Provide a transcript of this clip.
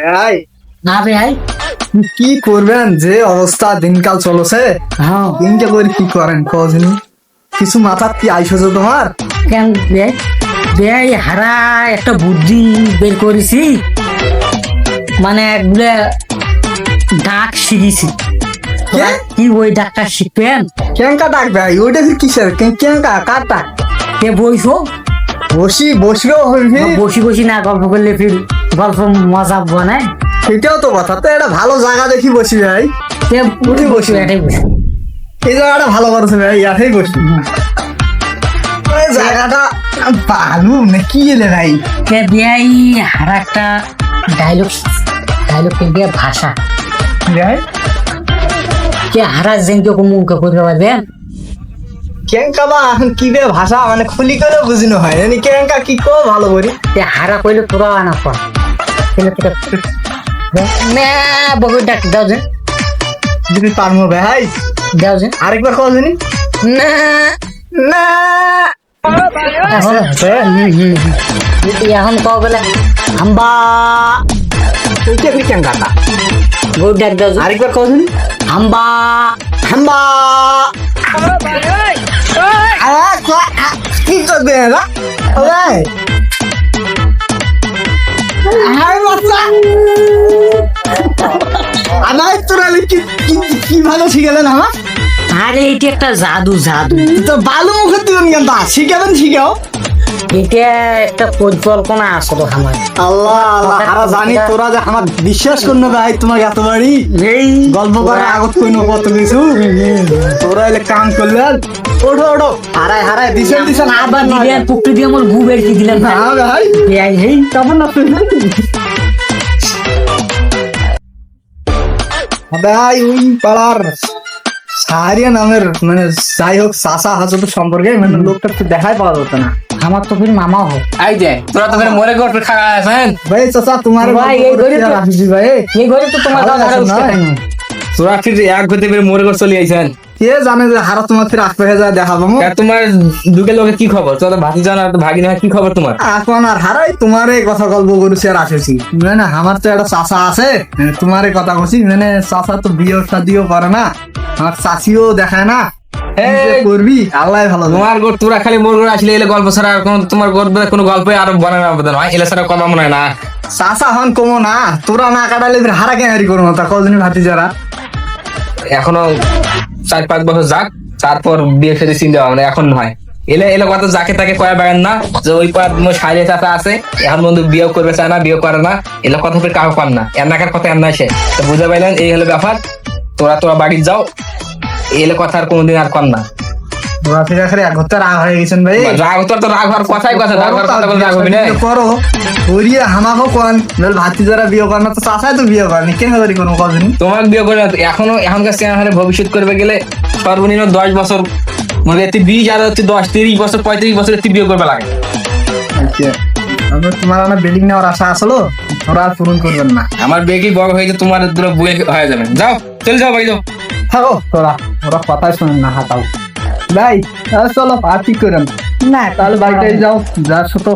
ভাই না ভাই কি করবেন, যে অবস্থা দিনকাল চলছে। হ্যাঁ দিনকে করে কি করেন কজনি, কিছু মাথার কি আইসো তোমার? কেন ভাই ভাই হারা একটা বুদ্ধি বের করেছি, মানে একগুলা ডাক শিখেছি। কে? কি ওই ডাকটা শিখবেন? কেঙ্কা ডাক ভাই, ওইটা কি কিসের কেঙ্কা কার ডাক? কে বইছো? বসিও হইবি, বসি বসি না গল্প করলে ফির গল্প মজা বানায়। সেটাও তো কথা। তো একটা ভালো জায়গা দেখি বসি ভাই, কে উঠি বসি। এটাই বসি। এই জায়গাটা ভালো করেছে ভাই, ইয়াতেই বসি। এই জায়গাটা ভালো না কি এলে ভাই? কে ভাই হারা একটা ডায়লগ দিয়ে ভাষা ভাই কে হারা যেনকে মুখে করে পারবেন। কেঙ্কা বা এখন কি বে ভাষা, মানে খুলি করে বুঝিনো হয় মানে কেঙ্কা কি কো ভালো করি। তে হারা কইলে তোরা আনা পর না বহু ডাক দাও যে যদি পারবো ভাই, দাও যে আরেকবার কল জানি না না। এখন এখন কও বলে আম্বা ওইটা কি কেঙ্কাটা? বহু ডাক দাও যে আরেকবার কল জানি আম্বা হাম্বা। কি করবে এরা? ভাই হাই বাচ্চা, আমার তোরা কি ভালো শিখালেন আমার। আরে এটা একটা জাদু তো ভালো মুখে দিবেন কেন, শিখাবেন শিখাও। এটা একটা পরিকল্পনা আসলো আমার। আল্লাহ আল্লাহ, আরা জানি তোরা যে আমার বিশ্বাস করবে ভাই, তোমার এত বাড়ি এই গল্প করে আগত কইনো কত কিছু। তোরা এলে কাম করলেন, ওঠো ওঠো, হারায় দিছেন আবার দিলেন পুকুর দিয়ে আমার গু বের দিয়ে দিলেন না ভাই। এই কেমন না ভাই? ওই পাড়ার সাহারিয়া নামের মানে যাই হোক চাষা হাজত সম্পর্কে মানে লোকটা তো দেখাই পাওয়া যেত না। আমার তো ফির মামা হোক এই যে তোরা তো মরে গল্প খাওয়া আছেন। ভাই চাচা তোমার ভাই, এই ঘরে তো- রাখছি ভাই। এই ঘরে তো তোমার ভালো দাদা আছেন না? তোরা কি এক হতে পেরে মরে গড় চলে আইছেন? কে জানে যে হারা তোমার ফির আশপাশে যা দেখাবো। আর তোমার দুকে লোকে কি খবর? তোরা ভাতি জানা ভাগি না কি খবর তোমার? এখন আর হারাই তোমার এই কথা গল্প করেছি আর আসেছি মানে আমার তো একটা চাচা আছে, তোমার এই কথা বলছি মানে চাচা তো বিয়ে শাদিও করে না, আমার চাচিও দেখায় না। কি যে এই, করবি আল্লাহ ভালো জানে। তোমার গোট তোরা খালি মোর গোড় আসলে এলে গল্প ছাড়া আর কোনো তোমার গোট কোনো গল্পে আর বনে না বোধ হয়, এলে ছাড়া কথা মনে হয় না। চাচা হন কমো না, তোরা না কাটালে ফির হারা কেন হারি করবো তা কজনই ভাতি যারা। এখনো 4-5 বছর যাক, তারপর বিয়ে সাথে চিন্তা ভাবনা এখন নয়। এলে কথা যাকে তাকে কয়া বেড়ান না যে ওই পার সাইলে চাচা আছে এখন বন্ধু বিয়ে করবে চায় না, বিয়ে করে না, এলে কথা ফির কাউ পান না, এনাকার কথা এমন আসে। তো বুঝে পাইলেন এই হলো ব্যাপার। তোরা বাড়ি যাও, এলে কথা আর কোনোদিন আর কর না। তোরা ফির আখের এক ঘন্টা রাগ হয়ে গেছেন ভাই। রাগ তোর তো রাগ হওয়ার কথাই কথা, রাগ হওয়ার কথা বলে রাগ হবি না। করো করিয়ে হামাকো কন ভাতি যারা বিয়ে করে না তো চাচাই তো বিয়ে করেনি কেন হারি করবো কজনই। তোমার বিয়ে করে না, এখনো এখনকার চেহারা ভবিষ্যৎ করবে গেলে সর্বনিম্ন 10 বছর, মানে 20 আর 10 30 বছর 35 বছর বিয়ে করবে লাগে। তোমার আমার বিল্ডিং নেওয়ার আশা আসলো, তোরা আর পূরণ করবেন না। আমার বিয়ে কি বড় হয়েছে, তোমার দুটো বয়ে হয়ে যাবে। যাও চলে যাও বাড়ি যাও। থাকো তোরা, ওরা কথাই শোনেন না হাতাও ভাই। চলো আর কি করেন না, তাহলে বাড়িটাই যাও, যা ছোট।